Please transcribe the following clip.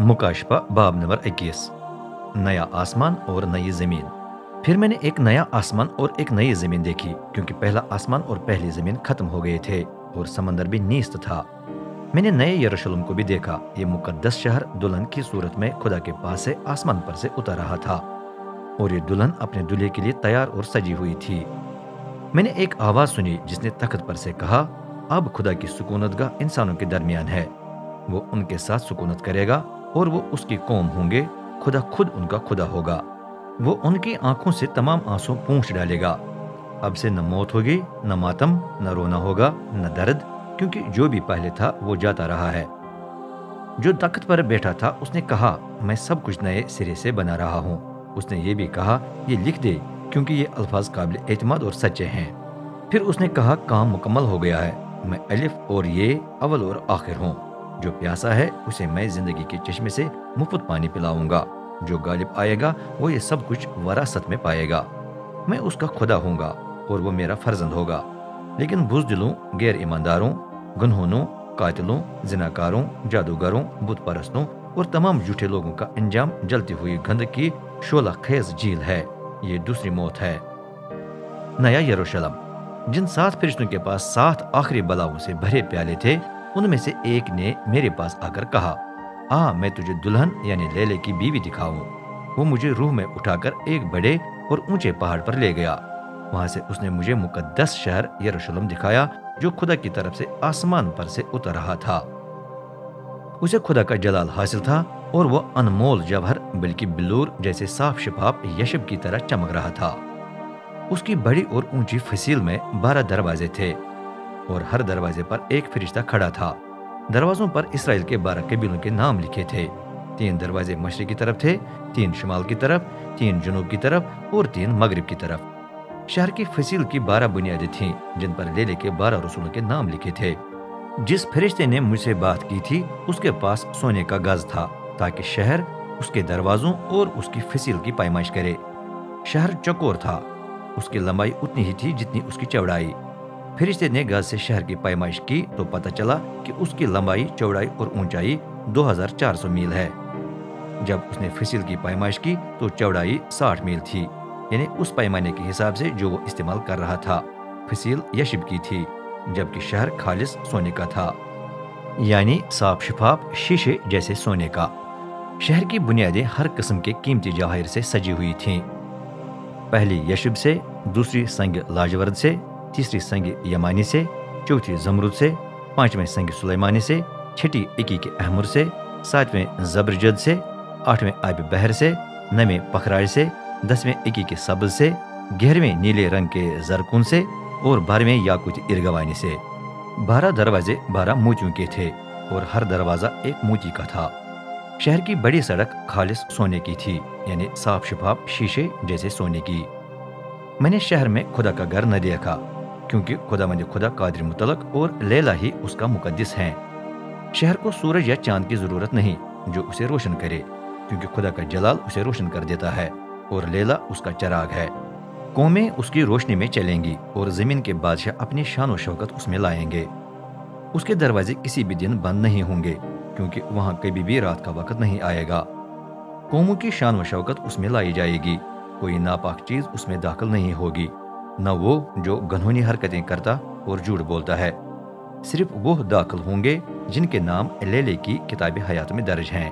मुकाशफा बाब नंबर 21। नया आसमान और नई जमीन। फिर मैंने एक नया आसमान और एक नई जमीन देखी, क्योंकि पहला आसमान और पहली जमीन खत्म हो गए थे और समंदर भी नीस्त था। मैंने नए यरूशलेम को भी देखा। ये मुकद्दस शहर दुल्हन की सूरत में खुदा के पास से आसमान पर से उतर रहा था, और ये दुल्हन अपने दूल्हे के लिए तैयार और सजी हुई थी। मैंने एक आवाज सुनी जिसने तख्त पर से कहा, अब खुदा की सुकूनतगाह इंसानों के दरमियान है। वो उनके साथ सुकूनत करेगा और वो उसकी कौम होंगे। खुदा खुद उनका खुदा होगा। वो उनकी आंखों से तमाम आंसू पूंछ डालेगा। अब से न मौत होगी, न मातम, न रोना होगा, न दर्द, क्योंकि जो भी पहले था वो जाता रहा है। जो तख्त पर बैठा था उसने कहा, मैं सब कुछ नए सिरे से बना रहा हूँ। उसने ये भी कहा, ये लिख दे, क्योंकि ये अल्फाज काबिल एतमाद और सच्चे हैं। फिर उसने कहा, काम मुकम्मल हो गया है। मैं अलिफ और ये, अव्वल और आखिर हूँ। जो प्यासा है उसे मैं जिंदगी के चश्मे से मुफ्त पानी पिलाऊंगा। जो गालिब आएगा वो ये सब कुछ वरासत में पाएगा। मैं उसका खुदा हूँगा और वो मेरा फर्जंद होगा। लेकिन बुज़दिलों, गैर ईमानदारों, गुनहोनों, कातिलों, जिनाकारों, जादूगरों, बुत परस्तों और तमाम झूठे लोगों का अंजाम जलती हुई गंध की शोला खेज झील है। ये दूसरी मौत है। नया यरूशलेम। जिन 7 फरिश्तों के पास 7 आखिरी बलाओं से भरे प्याले थे, उनमें से एक ने मेरे पास आकर कहा, आ, मैं तुझे दुल्हन यानी लैले की बीवी दिखाऊं। वो मुझे रूह में उठाकर एक बड़े और ऊंचे पहाड़ पर ले गया। वहां से उसने मुझे मुकद्दस शहर यरूशलेम दिखाया, जो खुदा की तरफ से आसमान पर से उतर रहा था। उसे खुदा का जलाल हासिल था और वो अनमोल जवाहर, बल्कि बिल्लूर जैसे साफ शफाफ यशब की तरह चमक रहा था। उसकी बड़ी और ऊंची फसील में 12 दरवाजे थे और हर दरवाजे पर एक फरिश्ता खड़ा था। दरवाजों पर इसराइल के 12 कबीलों के नाम लिखे थे। 3 दरवाजे मशरिक की तरफ थे, 3 शुमाल की तरफ, 3 जुनूब की तरफ और 3 मगरिब की तरफ। शहर की फसील की 12 बुनियादें थीं, जिन पर लेले के 12 रसूलों के नाम लिखे थे। जिस फरिश्ते ने मुझसे बात की थी उसके पास सोने का गज था, ताकि शहर, उसके दरवाजों और उसकी फसील की पैमाइश करे। शहर चौकोर था। उसकी लंबाई उतनी ही थी जितनी उसकी चौड़ाई। फरिश्ते ने गज से शहर की पैमाइश की तो पता चला कि उसकी लंबाई, चौड़ाई और ऊंचाई 2400 मील है। जब उसने फसील की पैमाइश की तो चौड़ाई 60 मील थी, यानी उस पैमाने के हिसाब से जो वो इस्तेमाल कर रहा था। फसील यशिब की थी, जबकि शहर खालिस सोने का था, यानी साफ शफाफ शीशे जैसे सोने का। शहर की बुनियादें हर किस्म के कीमती जवाहिर से सजी हुई थीं। पहली यशिब से, दूसरी संग लाजवर्द से, तीसरी संग यमानी से, चौथी जमरुद से, 5वें संग सुलेमानी से, छठी इकी के अहमुर से, 7वें जबरजद से, 8वें आब बहर से, 9वें पखराज से, 10वें इकी के सब्ज से, 11वें नीले रंग के जरकुन से और 12वें याकूती इरगवानी से। 12 दरवाजे 12 मोतियों के थे और हर दरवाजा एक मोती का था। शहर की बड़ी सड़क खालिस सोने की थी, यानी साफ शफाफ शीशे जैसे सोने की। मैंने शहर में खुदा का घर न देखा, क्योंकि खुदा कादिर मुतलक और लैला ही उसका मुकद्दिस हैं। शहर को सूरज या चांद की जरूरत नहीं जो उसे रोशन करे, क्योंकि खुदा का जलाल उसे रोशन कर देता है और लैला उसका चराग है। कौमें उसकी रोशनी में चलेंगी और जमीन के बादशाह अपनी शान और शौकत उसमें लाएंगे। उसके दरवाजे किसी भी दिन बंद नहीं होंगे, क्योंकि वहां कभी भी रात का वक्त नहीं आएगा। कौमों की शान व शौकत उसमें लाई जाएगी। कोई नापाक चीज उसमें दाखिल नहीं होगी, न वो जो गनहोनी हरकतें करता और झूठ बोलता है। सिर्फ वो दाखिल होंगे जिनके नाम लेले की किताब हयात में दर्ज हैं।